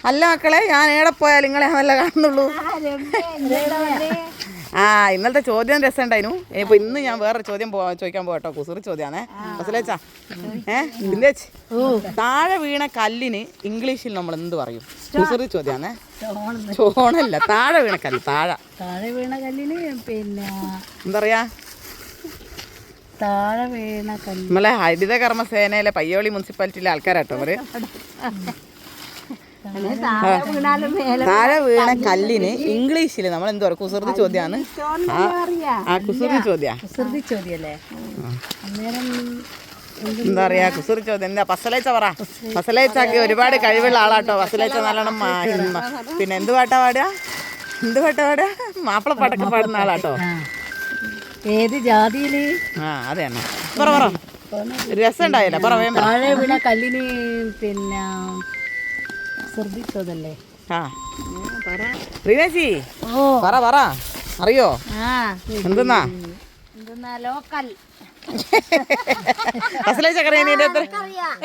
അല്ല മക്കളെ, ഞാൻ ഏടെ പോയാൽ നിങ്ങളെ നല്ല കാണുന്നുള്ളൂ. ആ, ഇന്നലത്തെ ചോദ്യം രസമുണ്ടായിരുന്നു. ഇനിയിപ്പോൾ ഇന്ന് ഞാൻ വേറൊരു ചോദ്യം ചോദിക്കാൻ പോകട്ടോ. കുസൃതി ചോദ്യമാണേ. ഫസലേച്ചാ, ബിന്ദേച്ചി, താഴെ വീണ കല്ലിന് ഇംഗ്ലീഷിൽ നമ്മൾ എന്ത് പറയും? കുസൃതി ചോദ്യമാണേ. ചോണല്ല, താഴെ വീണ കല്ല്. താഴെ വീണ കല്ലിന് പിന്നെ എന്താ പറയാ? താഴെ വീണ കല്ല്. നമ്മളെ ഹരിത കർമ്മസേനയിലെ പയ്യോളി മുനിസിപ്പാലിറ്റിയിലെ ആൾക്കാരാട്ടോ അവര്. താഴെ വീണ കല്ലിന് ഇംഗ്ലീഷിൽ നമ്മൾ എന്ത് പറയും? കുസൃതി ചോദ്യമാണ്. ആ കുസൃതി ചോദ്യല്ലേ? എന്താ പറയാ കുസൃതി ചോദ്യം? എന്താ? ഫസലേച്ച പറ. ഫസലേച്ചാക്കി ഒരുപാട് കഴിവുള്ള ആളാട്ടോ ഫസലേച്ച. നല്ലോണം പിന്നെ എന്ത് പാട്ടാ പാടുക? മാപ്പിളപ്പാട്ടൊക്കെ പാടുന്ന ആളാട്ടോ. ഏത് ജാതിയില്? ആ, അതെ തന്നെ. പറ. രസം ഉണ്ടായില്ല. പറയാൻ താഴെ വീണ കല്ലിന് പിന്നെ ശ്രദ്ധിച്ചതല്ലേ? ആ, റീനേച്ചി പറ. അറിയോ? എന്തെന്നാ? ലോക്കൽ. ഫസലേച്ച അറിയാം.